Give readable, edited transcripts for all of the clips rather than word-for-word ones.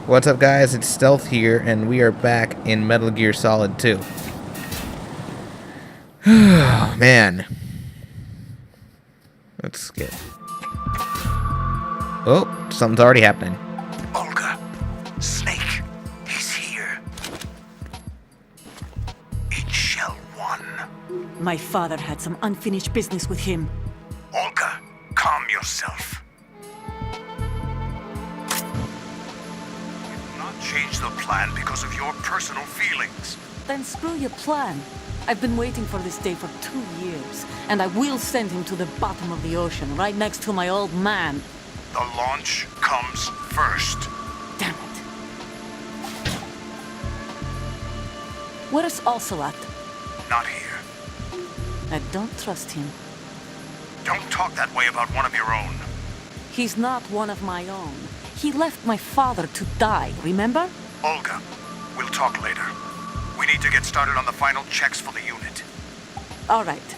What's up, guys? It's Stealth here, and we are back in Metal Gear Solid 2. Oh, man. Let's get... Oh, something's already happening. Olga, Snake, he's here. In Shell 1. My father had some unfinished business with him. Olga, calm yourself. Change the plan because of your personal feelings. Then screw your plan. I've been waiting for this day for 2 years, and I will send him to the bottom of the ocean, right next to my old man. The launch comes first. Damn it. Where's Ocelot? Not here. I don't trust him. Don't talk that way about one of your own. He's not one of my own. He left my father to die, remember? Olga, we'll talk later. We need to get started on the final checks for the unit. All right.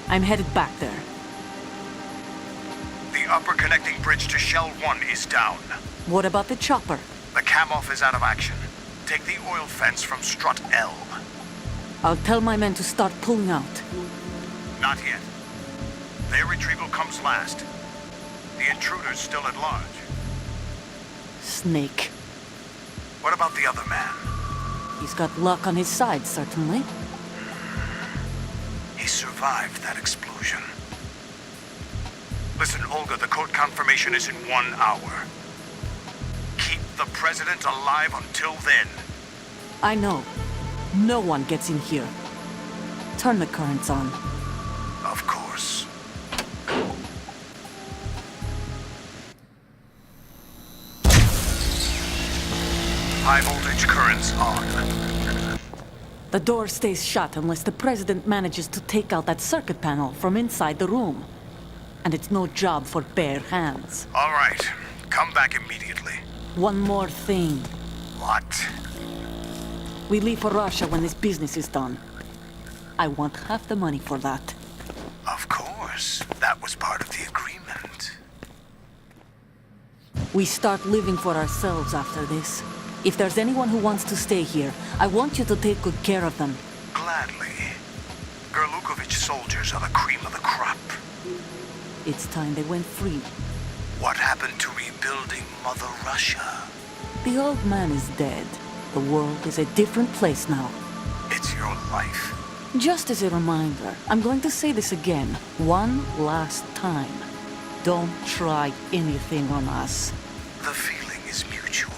I'm headed back there. The upper connecting bridge to Shell 1 is down. What about the chopper? The cam-off is out of action. Take the oil fence from strut L. I'll tell my men to start pulling out. Not yet. Their retrieval comes last. The intruder's still at large. Snake. What about the other man? He's got luck on his side, certainly. He survived that explosion. Listen, Olga, the code confirmation is in 1 hour. Keep the president alive until then. I know. No one gets in here. Turn the currents on. Of course. High voltage currents on. The door stays shut unless the president manages to take out that circuit panel from inside the room. And it's no job for bare hands. All right. Come back immediately. One more thing. What? We leave for Russia when this business is done. I want half the money for that. Of course. That was part of the agreement. We start living for ourselves after this. If there's anyone who wants to stay here, I want you to take good care of them. Gladly. Gerlukovich soldiers are the cream of the crop. It's time they went free. What happened to rebuilding Mother Russia? The old man is dead. The world is a different place now. It's your life. Just as a reminder, I'm going to say this again, one last time. Don't try anything on us. The feeling is mutual.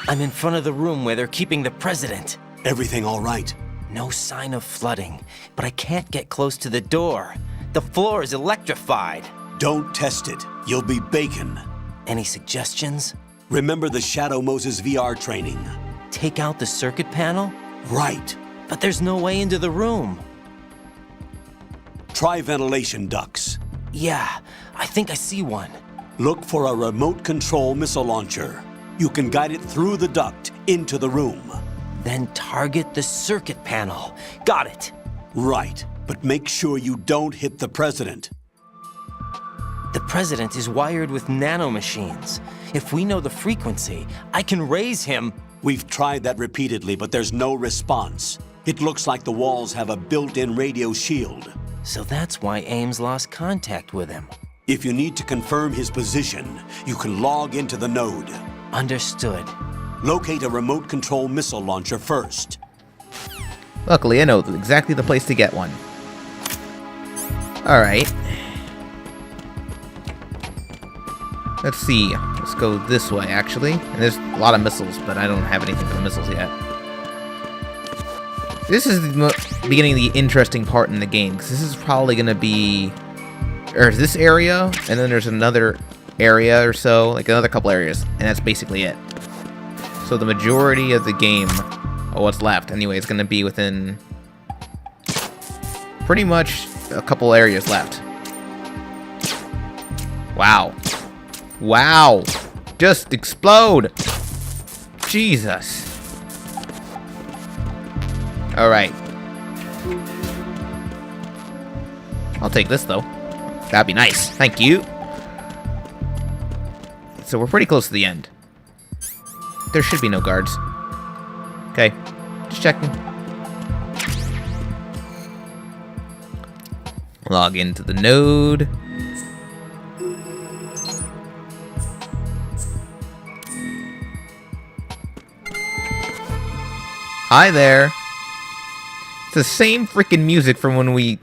I'm in front of the room where they're keeping the president. Everything all right? No sign of flooding, but I can't get close to the door. The floor is electrified. Don't test it. You'll be bacon. Any suggestions? Remember the Shadow Moses VR training? Take out the circuit panel? Right. But there's no way into the room. Try ventilation ducts. Yeah, I think I see one. Look for a remote control missile launcher. You can guide it through the duct into the room. Then target the circuit panel. Got it. Right, but make sure you don't hit the president. The president is wired with nanomachines. If we know the frequency, I can raise him. We've tried that repeatedly, but there's no response. It looks like the walls have a built-in radio shield. So that's why Ames lost contact with him. If you need to confirm his position, you can log into the node. Understood. Locate a remote control missile launcher first. Luckily, I know exactly the place to get one. Alright. Let's see. Let's go this way, actually. And there's a lot of missiles, but I don't have anything for the missiles yet. This is the beginning of the interesting part in the game, because this is probably going to be... There's this area, and then there's another area or so, like another couple areas, and that's basically it. So the majority of the game, or what's left anyway, is going to be within pretty much a couple areas left. Wow. Wow. Just explode. Jesus. Alright. I'll take this, though. That'd be nice. Thank you. So we're pretty close to the end. There should be no guards. Okay. Just checking. Log into the node. Hi there. It's the same freaking music from when we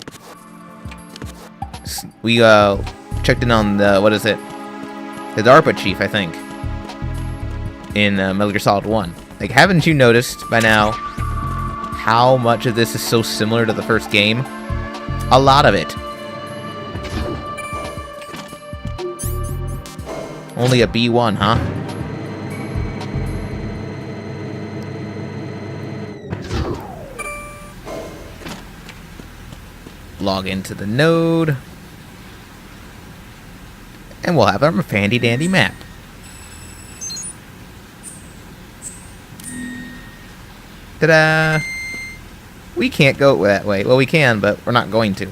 checked in on the, what is it? The DARPA chief, I think. In Metal Gear Solid 1. Like, haven't you noticed by now how much of this is so similar to the first game? A lot of it. Only a B1, huh? Log into the node. And we'll have our handy dandy map. Ta-da! We can't go that way. Well, we can, but we're not going to.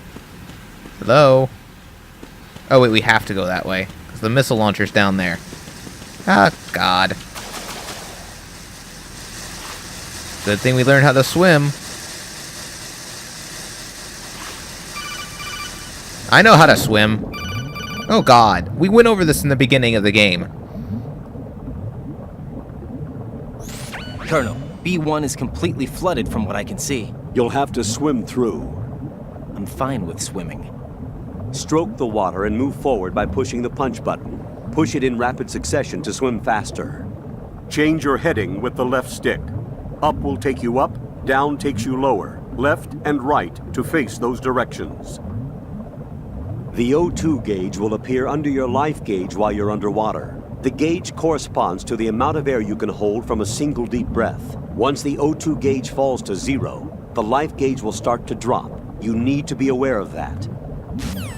Hello? Oh, wait, we have to go that way. Because the missile launcher's down there. Ah, God. Good thing we learned how to swim. I know how to swim. Oh, God. We went over this in the beginning of the game. Colonel, B1 is completely flooded from what I can see. You'll have to swim through. I'm fine with swimming. Stroke the water and move forward by pushing the punch button. Push it in rapid succession to swim faster. Change your heading with the left stick. Up will take you up, down takes you lower, left and right to face those directions. The O2 gauge will appear under your life gauge while you're underwater. The gauge corresponds to the amount of air you can hold from a single deep breath. Once the O2 gauge falls to 0, the life gauge will start to drop. You need to be aware of that.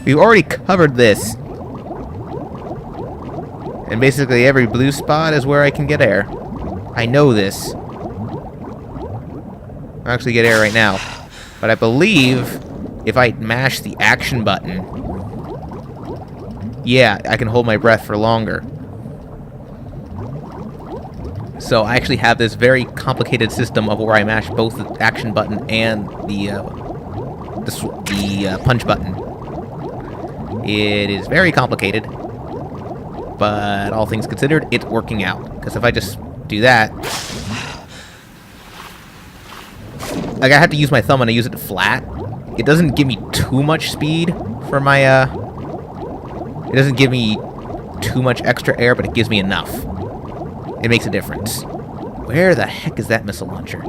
We've already covered this. And basically every blue spot is where I can get air. I know this. I'll actually get air right now. But I believe if I mash the action button, yeah, I can hold my breath for longer. So I actually have this very complicated system of where I mash both the action button and the punch button. It is very complicated, but all things considered, it's working out. Because if I just do that, like I have to use my thumb and I use it flat. It doesn't give me too much speed for my it doesn't give me too much extra air, but it gives me enough. It makes a difference. Where the heck is that missile launcher?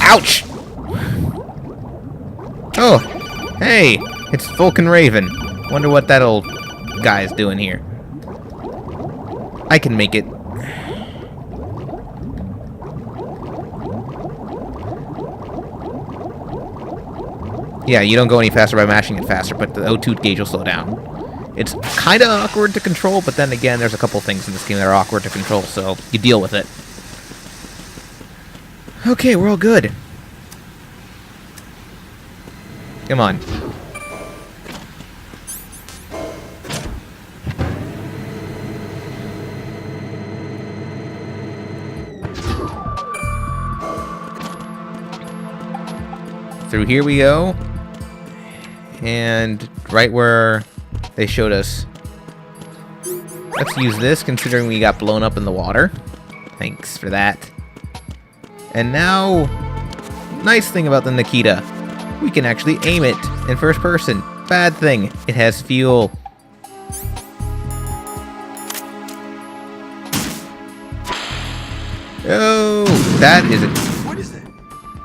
Ouch! Oh, hey, it's Vulcan Raven. Wonder what that old guy is doing here. I can make it. Yeah, you don't go any faster by mashing it faster, but the O2 gauge will slow down. It's kind of awkward to control, but then again, there's a couple things in this game that are awkward to control, so you deal with it. Okay, we're all good. Come on. Through here we go. And right where they showed us. Let's use this, considering we got blown up in the water. Thanks for that. And now, nice thing about the Nikita, we can actually aim it in first person. Bad thing, it has fuel. Oh, that is it. What is that?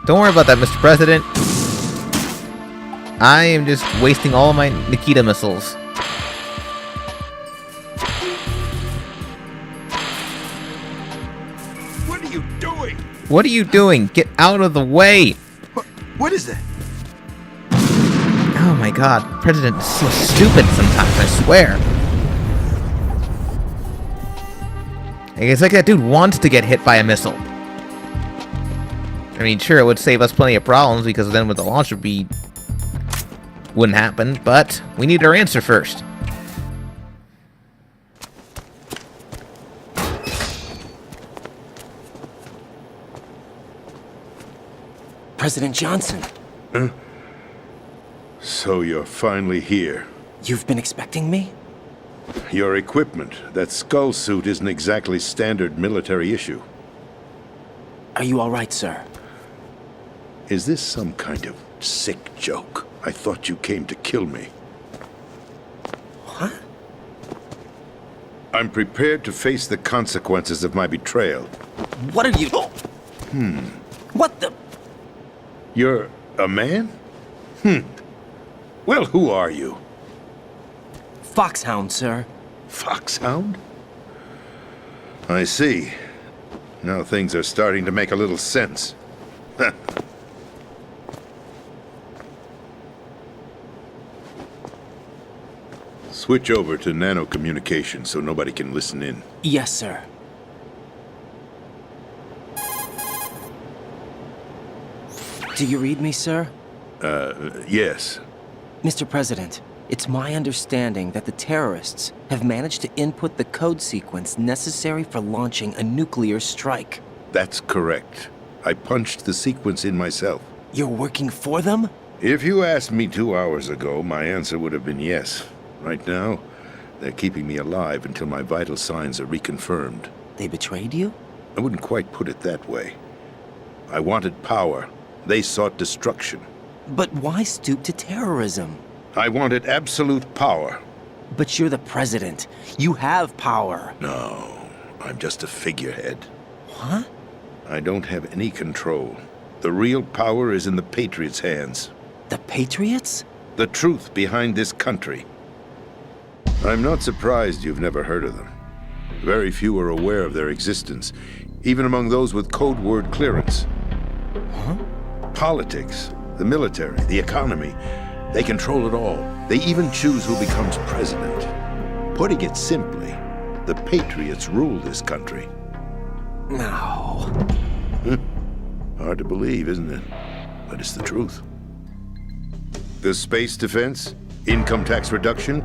Don't worry about that, Mr. President. I am just wasting all of my Nikita missiles. What are you doing? What are you doing? Get out of the way! What is that? Oh my god, the President is so stupid sometimes, I swear. It's like that dude wants to get hit by a missile. I mean, sure, it would save us plenty of problems, because then with the launch wouldn't happen, but we need our answer first. President Johnson, So you're finally here. you've been expecting me? Your equipment, that skull suit, isn't exactly standard military issue. Are you all right, sir? Is this some kind of sick joke? I thought you came to kill me. What? I'm prepared to face the consequences of my betrayal. What are you... What the... You're a man? Well, who are you? Foxhound, sir. Foxhound? I see. Now things are starting to make a little sense. Switch over to nano-communication so nobody can listen in. Yes, sir. Do you read me, sir? Yes. Mr. President, it's my understanding that the terrorists have managed to input the code sequence necessary for launching a nuclear strike. That's correct. I punched the sequence in myself. You're working for them? If you asked me 2 hours ago, my answer would have been yes. Right now, they're keeping me alive until my vital signs are reconfirmed. They betrayed you? I wouldn't quite put it that way. I wanted power. They sought destruction. But why stoop to terrorism? I wanted absolute power. But you're the president. You have power. No, I'm just a figurehead. What? I don't have any control. The real power is in the Patriots' hands. The Patriots? The truth behind this country. I'm not surprised you've never heard of them. Very few are aware of their existence, even among those with code word clearance. Huh? Politics, the military, the economy, they control it all. They even choose who becomes president. Putting it simply, the Patriots rule this country. No. Hard to believe, isn't it? But it's the truth. The space defense, income tax reduction,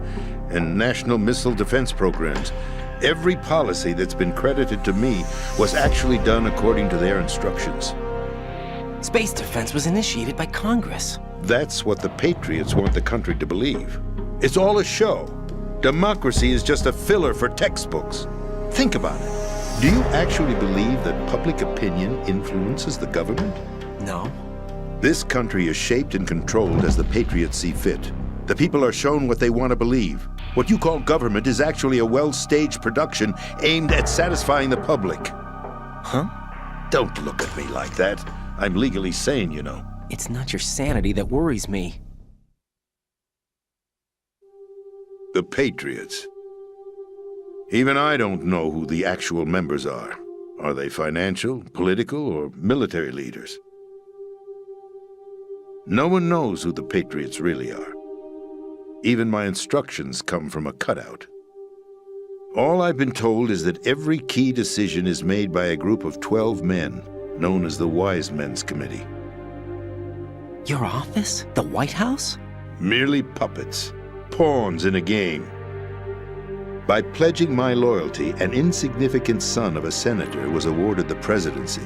and national missile defense programs. Every policy that's been credited to me was actually done according to their instructions. Space defense was initiated by Congress. That's what the Patriots want the country to believe. It's all a show. Democracy is just a filler for textbooks. Think about it. Do you actually believe that public opinion influences the government? No. This country is shaped and controlled as the Patriots see fit. The people are shown what they want to believe. What you call government is actually a well-staged production aimed at satisfying the public. Huh? Don't look at me like that. I'm legally sane, you know. It's not your sanity that worries me. The Patriots. Even I don't know who the actual members are. Are they financial, political, or military leaders? No one knows who the Patriots really are. Even my instructions come from a cutout. All I've been told is that every key decision is made by a group of 12 men, known as the Wise Men's Committee. Your office? The White House? Merely puppets, pawns in a game. By pledging my loyalty, an insignificant son of a senator was awarded the presidency.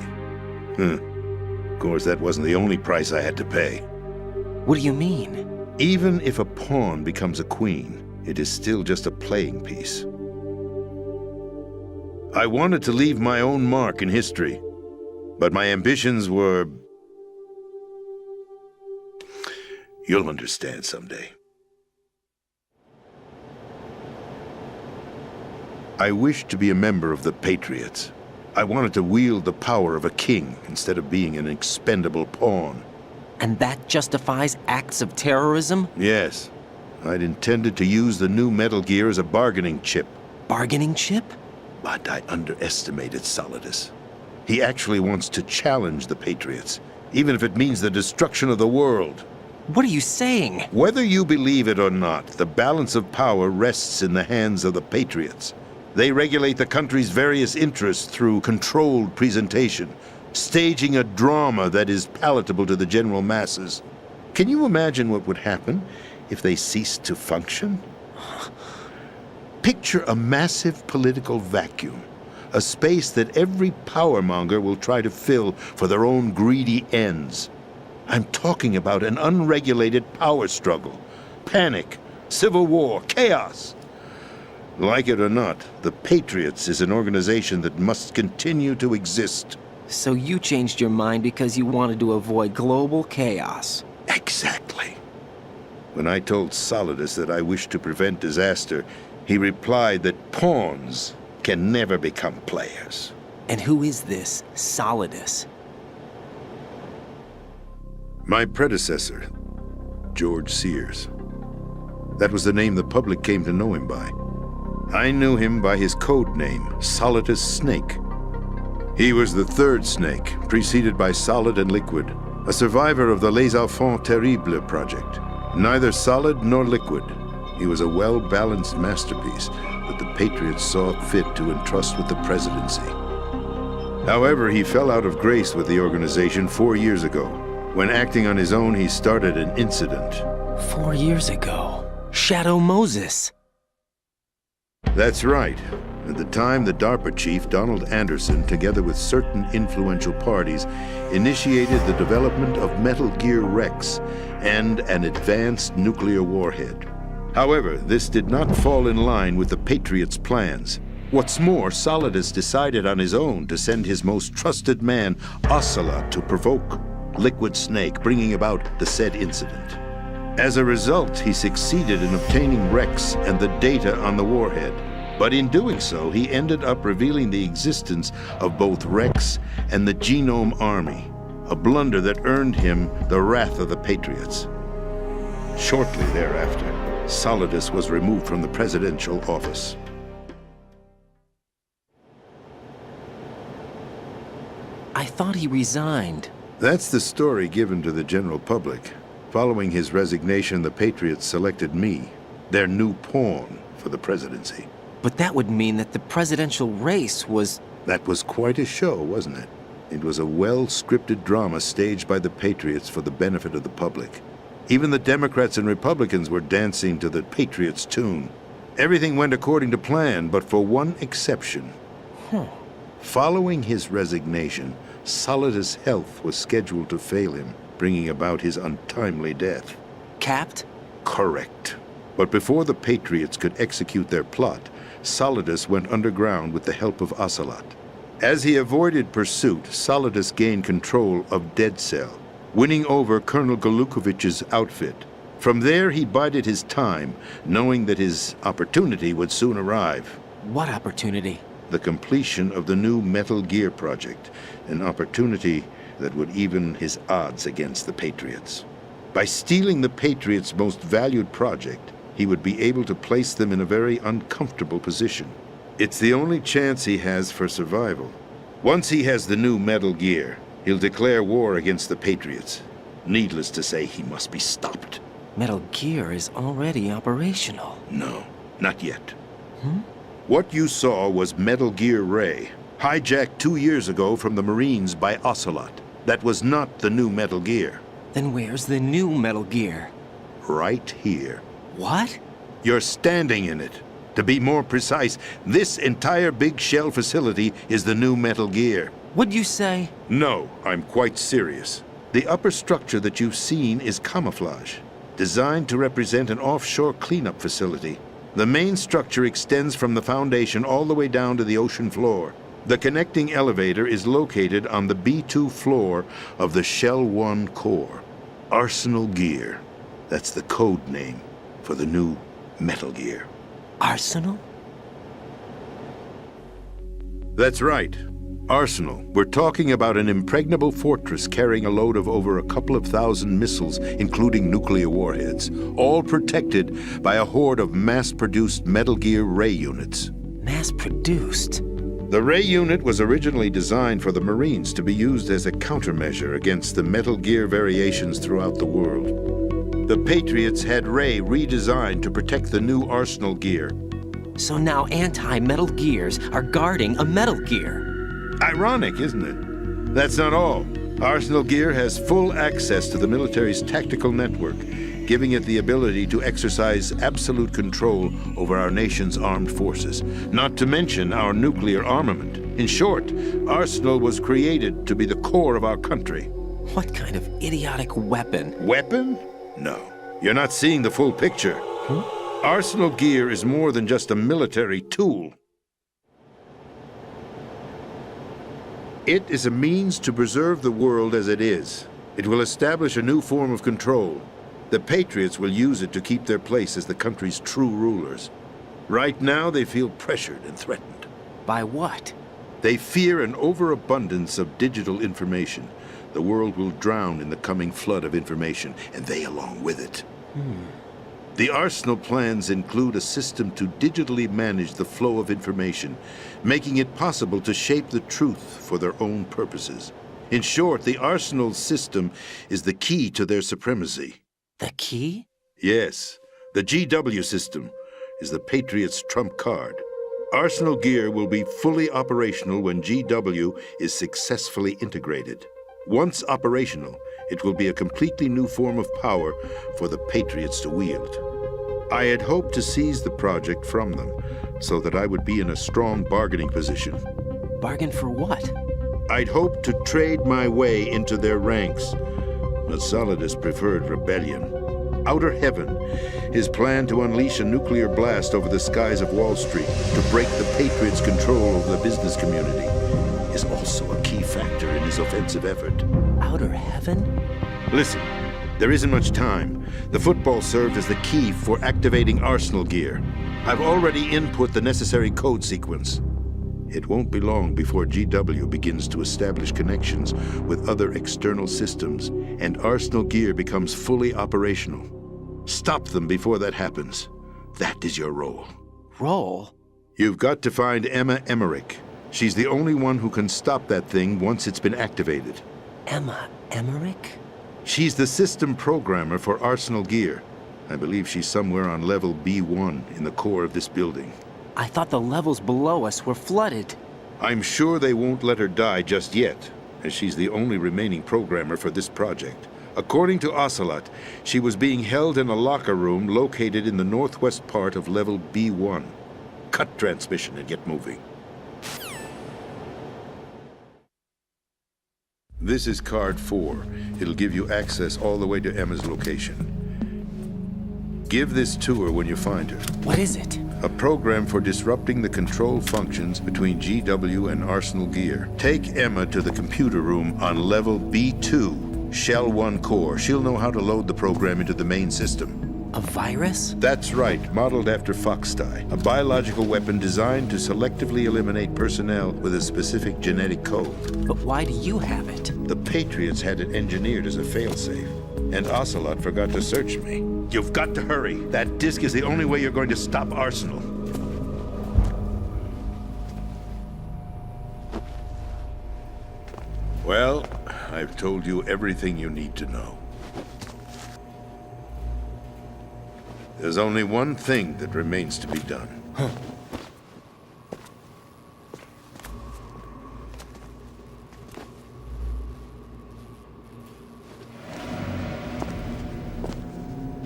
Of course, that wasn't the only price I had to pay. What do you mean? Even if a pawn becomes a queen, it is still just a playing piece. I wanted to leave my own mark in history, but my ambitions were... You'll understand someday. I wished to be a member of the Patriots. I wanted to wield the power of a king instead of being an expendable pawn. And that justifies acts of terrorism? Yes. I'd intended to use the new Metal Gear as a bargaining chip. Bargaining chip? But I underestimated Solidus. He actually wants to challenge the Patriots, even if it means the destruction of the world. What are you saying? Whether you believe it or not, the balance of power rests in the hands of the Patriots. They regulate the country's various interests through controlled presentation, staging a drama that is palatable to the general masses. Can you imagine what would happen if they ceased to function? Picture a massive political vacuum, a space that every powermonger will try to fill for their own greedy ends. I'm talking about an unregulated power struggle, panic, civil war, chaos. Like it or not, the Patriots is an organization that must continue to exist. So you changed your mind because you wanted to avoid global chaos. Exactly. When I told Solidus that I wished to prevent disaster, he replied that pawns can never become players. And who is this Solidus? My predecessor, George Sears. That was the name the public came to know him by. I knew him by his code name, Solidus Snake. He was the third snake, preceded by Solid and Liquid, a survivor of the Les Enfants Terribles project. Neither solid nor liquid, he was a well-balanced masterpiece that the Patriots saw fit to entrust with the presidency. However, he fell out of grace with the organization 4 years ago. When acting on his own, he started an incident. 4 years ago. Shadow Moses. That's right. At the time, the DARPA chief, Donald Anderson, together with certain influential parties, initiated the development of Metal Gear Rex and an advanced nuclear warhead. However, this did not fall in line with the Patriots' plans. What's more, Solidus decided on his own to send his most trusted man, Ocelot, to provoke Liquid Snake, bringing about the said incident. As a result, he succeeded in obtaining Rex and the data on the warhead. But in doing so, he ended up revealing the existence of both Rex and the Genome Army, a blunder that earned him the wrath of the Patriots. Shortly thereafter, Solidus was removed from the presidential office. I thought he resigned. That's the story given to the general public. Following his resignation, the Patriots selected me, their new pawn, for the presidency. But that would mean that the presidential race was... That was quite a show, wasn't it? It was a well-scripted drama staged by the Patriots for the benefit of the public. Even the Democrats and Republicans were dancing to the Patriots' tune. Everything went according to plan, but for one exception. Following his resignation, Solidus' health was scheduled to fail him, bringing about his untimely death. Capped? Correct. But before the Patriots could execute their plot, Solidus went underground with the help of Ocelot. As he avoided pursuit, Solidus gained control of Dead Cell, winning over Colonel Golukovich's outfit. From there, he bided his time, knowing that his opportunity would soon arrive. What opportunity? The completion of the new Metal Gear project, an opportunity that would even his odds against the Patriots. By stealing the Patriots' most valued project, he would be able to place them in a very uncomfortable position. It's the only chance he has for survival. Once he has the new Metal Gear, he'll declare war against the Patriots. Needless to say, he must be stopped. Metal Gear is already operational. No, not yet. What you saw was Metal Gear Ray, hijacked 2 years ago from the Marines by Ocelot. That was not the new Metal Gear. Then where's the new Metal Gear? Right here. What? You're standing in it. To be more precise, this entire big shell facility is the new Metal Gear. What'd you say? No, I'm quite serious. The upper structure that you've seen is camouflage, designed to represent an offshore cleanup facility. The main structure extends from the foundation all the way down to the ocean floor. The connecting elevator is located on the B2 floor of the Shell 1 core. Arsenal Gear. That's the code name for the new Metal Gear. Arsenal? That's right. Arsenal. We're talking about an impregnable fortress carrying a load of over a couple of thousand missiles, including nuclear warheads, all protected by a horde of mass-produced Metal Gear Ray units. Mass-produced? The Ray unit was originally designed for the Marines to be used as a countermeasure against the Metal Gear variations throughout the world. The Patriots had Ray redesigned to protect the new Arsenal Gear. So now anti-Metal Gears are guarding a Metal Gear. Ironic, isn't it? That's not all. Arsenal Gear has full access to the military's tactical network, giving it the ability to exercise absolute control over our nation's armed forces, not to mention our nuclear armament. In short, Arsenal was created to be the core of our country. What kind of idiotic weapon? Weapon? No. You're not seeing the full picture. Arsenal Gear is more than just a military tool. It is a means to preserve the world as it is. It will establish a new form of control. The Patriots will use it to keep their place as the country's true rulers. Right now, they feel pressured and threatened. By what? They fear an overabundance of digital information. The world will drown in the coming flood of information, and they along with it. The Arsenal plans include a system to digitally manage the flow of information, making it possible to shape the truth for their own purposes. In short, the Arsenal system is the key to their supremacy. The key? Yes, the GW system is the Patriots' trump card. Arsenal Gear will be fully operational when GW is successfully integrated. Once operational, it will be a completely new form of power for the Patriots to wield. I had hoped to seize the project from them, so that I would be in a strong bargaining position. Bargain for what? I'd hoped to trade my way into their ranks, but Solidus preferred rebellion. Outer Heaven, his plan to unleash a nuclear blast over the skies of Wall Street to break the Patriots' control over the business community, is also a key factor in his offensive effort. Outer Heaven? Listen, there isn't much time. The football served as the key for activating Arsenal Gear. I've already input the necessary code sequence. It won't be long before GW begins to establish connections with other external systems, and Arsenal Gear becomes fully operational. Stop them before that happens. That is your role. Role? You've got to find Emma Emmerich. She's the only one who can stop that thing once it's been activated. Emma Emmerich? She's the system programmer for Arsenal Gear. I believe she's somewhere on level B1 in the core of this building. I thought the levels below us were flooded. I'm sure they won't let her die just yet, as she's the only remaining programmer for this project. According to Ocelot, she was being held in a locker room located in the northwest part of level B1. Cut transmission and get moving. This is card 4. It'll give you access all the way to Emma's location. Give this to her when you find her. What is it? A program for disrupting the control functions between GW and Arsenal Gear. Take Emma to the computer room on level B2, Shell 1 core. She'll know how to load the program into the main system. A virus? That's right, modeled after Foxdie, a biological weapon designed to selectively eliminate personnel with a specific genetic code. But why do you have it? The Patriots had it engineered as a failsafe, and Ocelot forgot to search me. You've got to hurry. That disk is the only way you're going to stop Arsenal. Well, I've told you everything you need to know. There's only one thing that remains to be done.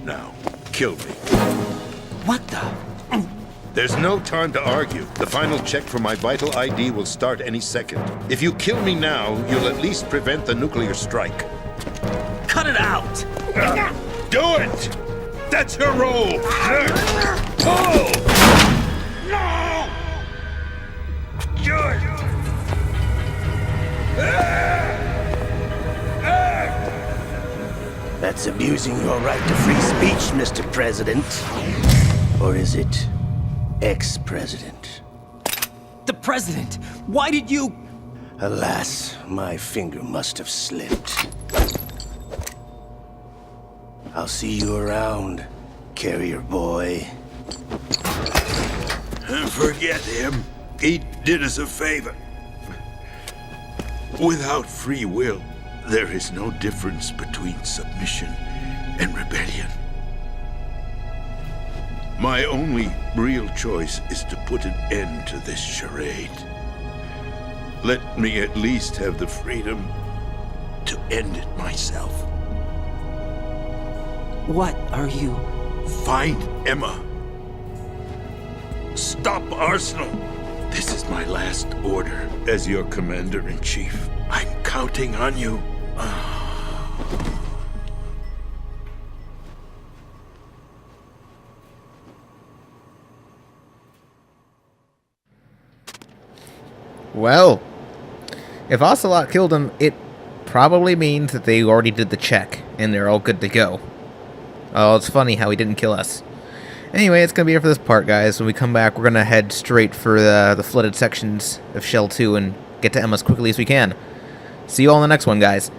Now, kill me. What the? There's no time to argue. The final check for my vital ID will start any second. If you kill me now, you'll at least prevent the nuclear strike. Cut it out! Do it! That's your role! Pull! No! Good! That's abusing your right to free speech, Mr. President. Or is it ex-president? The president! Why did you... Alas, my finger must have slipped. I'll see you around, carrier boy. Forget him. He did us a favor. Without free will, there is no difference between submission and rebellion. My only real choice is to put an end to this charade. Let me at least have the freedom to end it myself. What are you? Find Emma. Stop Arsenal. This is my last order as your commander-in-chief. I'm counting on you. Well, if Ocelot killed him, it probably means that they already did the check, and they're all good to go. Oh, it's funny how he didn't kill us. Anyway, it's going to be it for this part, guys. When we come back, we're going to head straight for the flooded sections of Shell 2 and get to Emma as quickly as we can. See you all in the next one, guys.